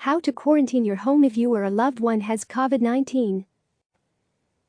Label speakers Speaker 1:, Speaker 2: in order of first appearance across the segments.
Speaker 1: How to quarantine your home if you or a loved one has COVID-19.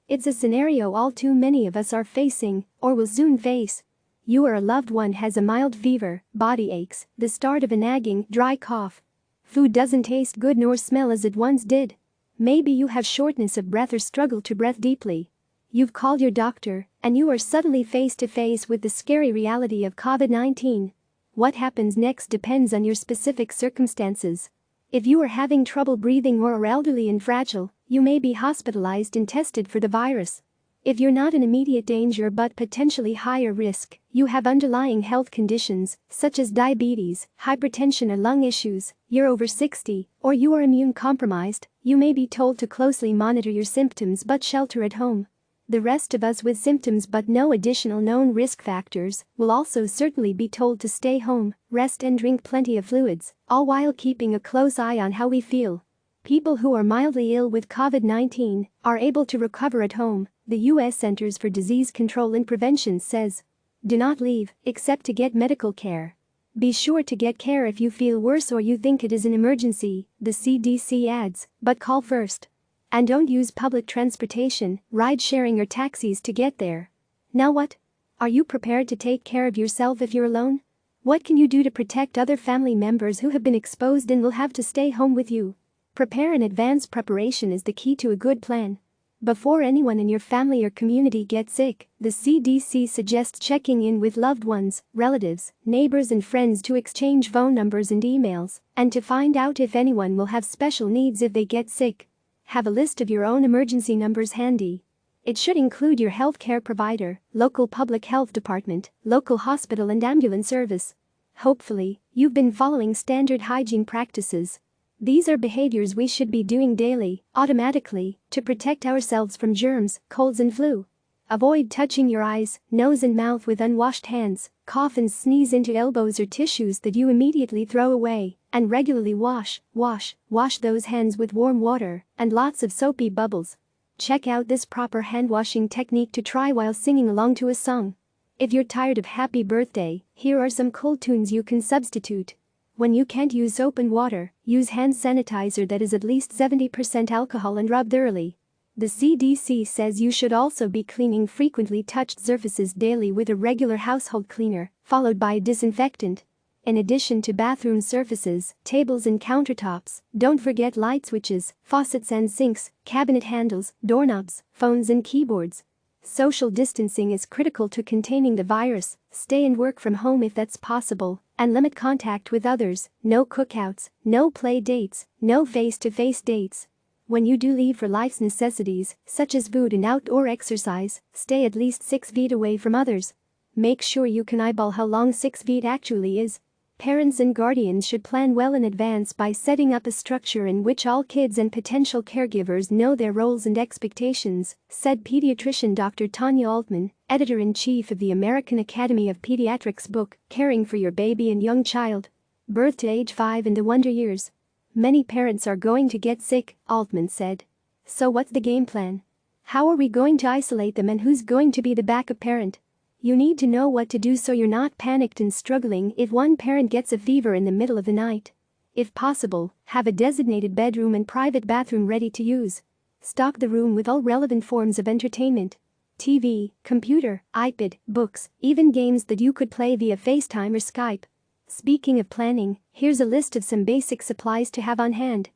Speaker 1: It's a scenario all too many of us are facing, or will soon face. You or a loved one has a mild fever, body aches, the start of a nagging, dry cough. Food doesn't taste good nor smell as it once did. Maybe you have shortness of breath or struggle to breathe deeply. You've called your doctor, and you are suddenly face to face with the scary reality of COVID-19. What happens next depends on your specific circumstances. If you are having trouble breathing or are elderly and fragile, you may be hospitalized and tested for the virus. If you're not in immediate danger but potentially higher risk, you have underlying health conditions, such as diabetes, hypertension or lung issues, you're over 60, or you are immune compromised, you may be told to closely monitor your symptoms but shelter at home. The rest of us with symptoms but no additional known risk factors will also certainly be told to stay home, rest and drink plenty of fluids, all while keeping a close eye on how we feel. People who are mildly ill with COVID-19 are able to recover at home, the U.S. Centers for Disease Control and Prevention says. Do not leave, except to get medical care. Be sure to get care if you feel worse or you think it is an emergency, the CDC adds, but call first. And don't use public transportation, ride-sharing or taxis to get there. Now what? Are you prepared to take care of yourself if you're alone? What can you do to protect other family members who have been exposed and will have to stay home with you? Prepare in advance. Preparation is the key to a good plan. Before anyone in your family or community gets sick, the CDC suggests checking in with loved ones, relatives, neighbors and friends to exchange phone numbers and emails, and to find out if anyone will have special needs if they get sick. Have a list of your own emergency numbers handy. It should include your healthcare provider, local public health department, local hospital and ambulance service. Hopefully, you've been following standard hygiene practices. These are behaviors we should be doing daily, automatically, to protect ourselves from germs, colds and flu. Avoid touching your eyes, nose and mouth with unwashed hands, cough and sneeze into elbows or tissues that you immediately throw away, and regularly wash those hands with warm water and lots of soapy bubbles. Check out this proper hand washing technique to try while singing along to a song. If you're tired of Happy Birthday, here are some cool tunes you can substitute. When you can't use soap and water, use hand sanitizer that is at least 70% alcohol and rub thoroughly. The CDC says you should also be cleaning frequently touched surfaces daily with a regular household cleaner, followed by a disinfectant. In addition to bathroom surfaces, tables and countertops, don't forget light switches, faucets and sinks, cabinet handles, doorknobs, phones and keyboards. Social distancing is critical to containing the virus. Stay and work from home if that's possible, and limit contact with others. No cookouts, no play dates, no face-to-face dates. When you do leave for life's necessities, such as food and outdoor exercise, stay at least 6 feet away from others. Make sure you can eyeball how long 6 feet actually is. Parents and guardians should plan well in advance by setting up a structure in which all kids and potential caregivers know their roles and expectations, said pediatrician Dr. Tanya Altman, editor-in-chief of the American Academy of Pediatrics book, Caring for Your Baby and Young Child. Birth to age 5 and the Wonder Years. Many parents are going to get sick, Altman said. So what's the game plan? How are we going to isolate them and who's going to be the backup parent? You need to know what to do so you're not panicked and struggling if one parent gets a fever in the middle of the night. If possible, have a designated bedroom and private bathroom ready to use. Stock the room with all relevant forms of entertainment. TV, computer, iPad, books, even games that you could play via FaceTime or Skype. Speaking of planning, here's a list of some basic supplies to have on hand.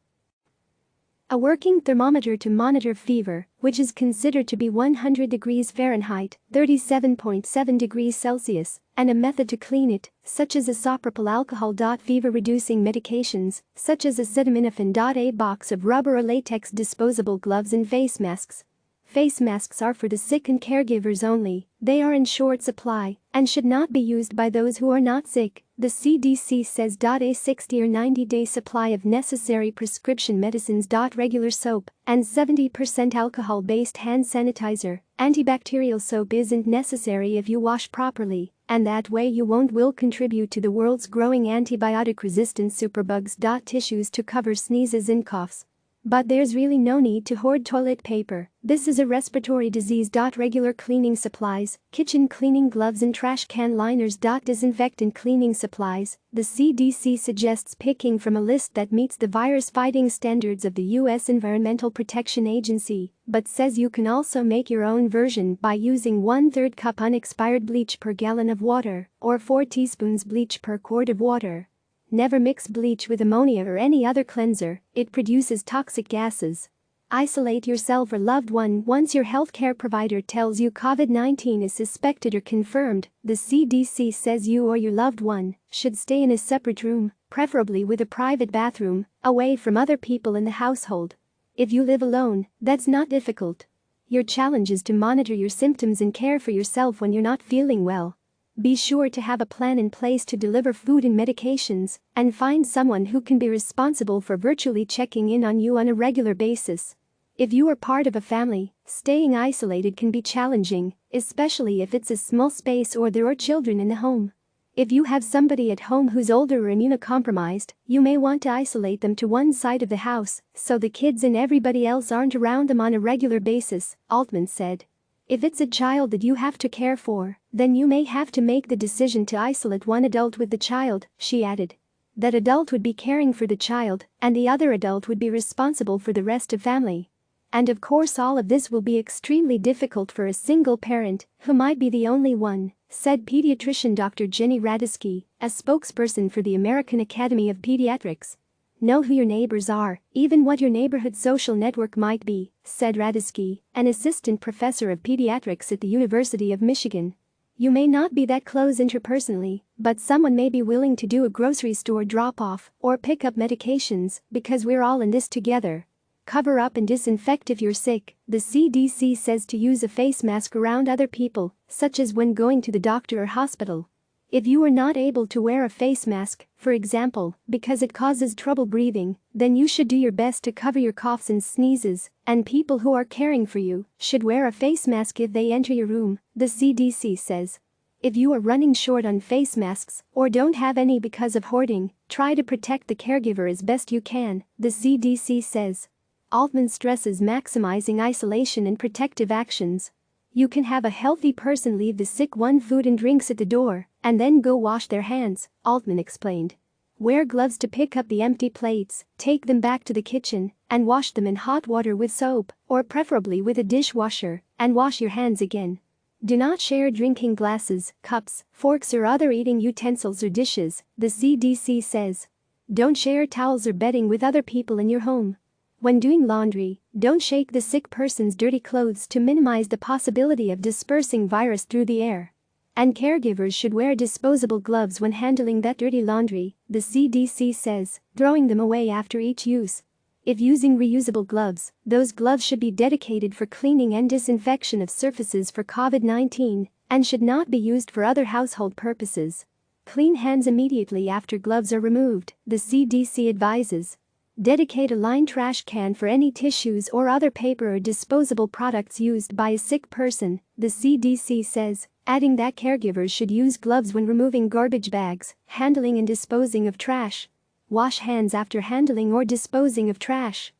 Speaker 1: A working thermometer to monitor fever, which is considered to be 100 degrees Fahrenheit, 37.7 degrees Celsius, and a method to clean it, such as isopropyl alcohol. Fever-reducing medications, such as acetaminophen. A box of rubber or latex disposable gloves and face masks. Face masks are for the sick and caregivers only. They are in short supply and should not be used by those who are not sick, the CDC says. A 60 or 90-day supply of necessary prescription medicines. Regular soap and 70% alcohol-based hand sanitizer. Antibacterial soap isn't necessary if you wash properly, and that way you will contribute to the world's growing antibiotic-resistant superbugs. Tissues to cover sneezes and coughs. But there's really no need to hoard toilet paper. This is a respiratory disease. Regular cleaning supplies, kitchen cleaning gloves and trash can liners. Disinfectant cleaning supplies. The CDC suggests picking from a list that meets the virus-fighting standards of the U.S. Environmental Protection Agency, but says you can also make your own version by using 1/3 cup unexpired bleach per gallon of water, or 4 teaspoons bleach per quart of water. Never mix bleach with ammonia or any other cleanser, it produces toxic gases. Isolate yourself or loved one once your healthcare provider tells you COVID-19 is suspected or confirmed. The CDC says you or your loved one should stay in a separate room, preferably with a private bathroom, away from other people in the household. If you live alone, that's not difficult. Your challenge is to monitor your symptoms and care for yourself when you're not feeling well. Be sure to have a plan in place to deliver food and medications, and find someone who can be responsible for virtually checking in on you on a regular basis. If you are part of a family, staying isolated can be challenging, especially if it's a small space or there are children in the home. If you have somebody at home who's older or immunocompromised, you may want to isolate them to one side of the house so the kids and everybody else aren't around them on a regular basis, Altman said. If it's a child that you have to care for, then you may have to make the decision to isolate one adult with the child, she added. That adult would be caring for the child, and the other adult would be responsible for the rest of family. And of course all of this will be extremely difficult for a single parent, who might be the only one, said pediatrician Dr. Jenny Radisky, a spokesperson for the American Academy of Pediatrics. Know who your neighbors are, even what your neighborhood social network might be, said Radisky, an assistant professor of pediatrics at the University of Michigan. You may not be that close interpersonally, but someone may be willing to do a grocery store drop-off or pick up medications because we're all in this together. Cover up and disinfect if you're sick. The CDC says to use a face mask around other people, such as when going to the doctor or hospital. If you are not able to wear a face mask, for example, because it causes trouble breathing, then you should do your best to cover your coughs and sneezes, and people who are caring for you should wear a face mask if they enter your room, the CDC says. If you are running short on face masks or don't have any because of hoarding, try to protect the caregiver as best you can, the CDC says. Altman stresses maximizing isolation and protective actions. You can have a healthy person leave the sick one food and drinks at the door, and then go wash their hands, Altman explained. Wear gloves to pick up the empty plates, take them back to the kitchen, and wash them in hot water with soap, or preferably with a dishwasher, and wash your hands again. Do not share drinking glasses, cups, forks or other eating utensils or dishes, the CDC says. Don't share towels or bedding with other people in your home. When doing laundry, don't shake the sick person's dirty clothes to minimize the possibility of dispersing virus through the air. And caregivers should wear disposable gloves when handling that dirty laundry, the CDC says, throwing them away after each use. If using reusable gloves, those gloves should be dedicated for cleaning and disinfection of surfaces for COVID-19 and should not be used for other household purposes. Clean hands immediately after gloves are removed, the CDC advises. Dedicate a lined trash can for any tissues or other paper or disposable products used by a sick person, the CDC says, adding that caregivers should use gloves when removing garbage bags, handling and disposing of trash. Wash hands after handling or disposing of trash.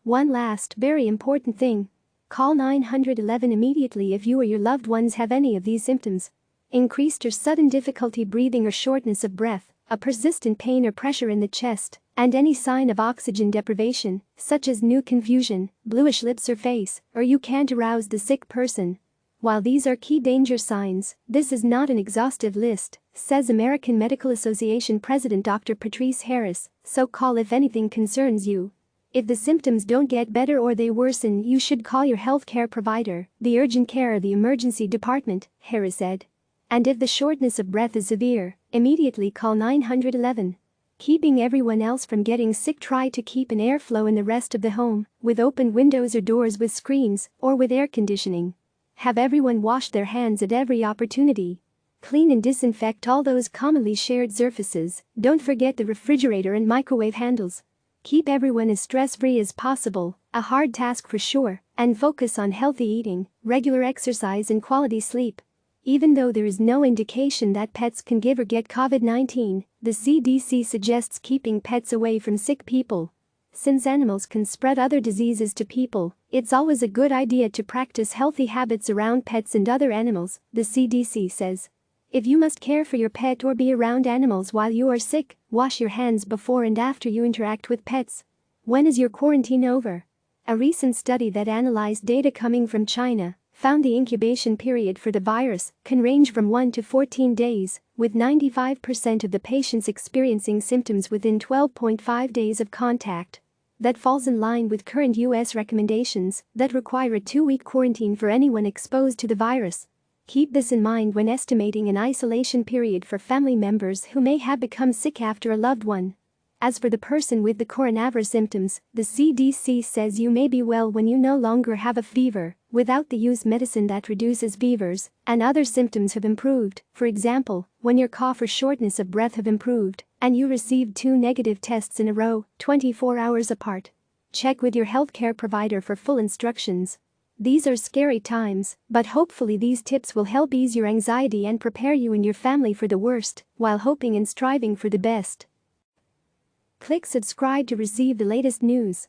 Speaker 1: One last very important thing. Call 911 immediately if you or your loved ones have any of these symptoms. Increased or sudden difficulty breathing or shortness of breath, a persistent pain or pressure in the chest, and any sign of oxygen deprivation, such as new confusion, bluish lips or face, or you can't arouse the sick person. While these are key danger signs, this is not an exhaustive list, says American Medical Association President Dr. Patrice Harris, so call if anything concerns you. If the symptoms don't get better or they worsen, you should call your healthcare provider, the urgent care or the emergency department, Harris said. And if the shortness of breath is severe, immediately call 911. Keeping everyone else from getting sick, try to keep an airflow in the rest of the home, with open windows or doors with screens, or with air conditioning. Have everyone wash their hands at every opportunity. Clean and disinfect all those commonly shared surfaces, don't forget the refrigerator and microwave handles. Keep everyone as stress-free as possible, a hard task for sure, and focus on healthy eating, regular exercise and quality sleep. Even though there is no indication that pets can give or get COVID-19, the CDC suggests keeping pets away from sick people. Since animals can spread other diseases to people, it's always a good idea to practice healthy habits around pets and other animals, the CDC says. If you must care for your pet or be around animals while you are sick, wash your hands before and after you interact with pets. When is your quarantine over? A recent study that analyzed data coming from China found the incubation period for the virus can range from 1 to 14 days, with 95% of the patients experiencing symptoms within 12.5 days of contact. That falls in line with current U.S. recommendations that require a 2-week quarantine for anyone exposed to the virus. Keep this in mind when estimating an isolation period for family members who may have become sick after a loved one. As for the person with the coronavirus symptoms, the CDC says you may be well when you no longer have a fever, without the use medicine that reduces fevers, and other symptoms have improved, for example, when your cough or shortness of breath have improved, and you received 2 negative tests in a row, 24 hours apart. Check with your healthcare provider for full instructions. These are scary times, but hopefully these tips will help ease your anxiety and prepare you and your family for the worst, while hoping and striving for the best. Click subscribe to receive the latest news.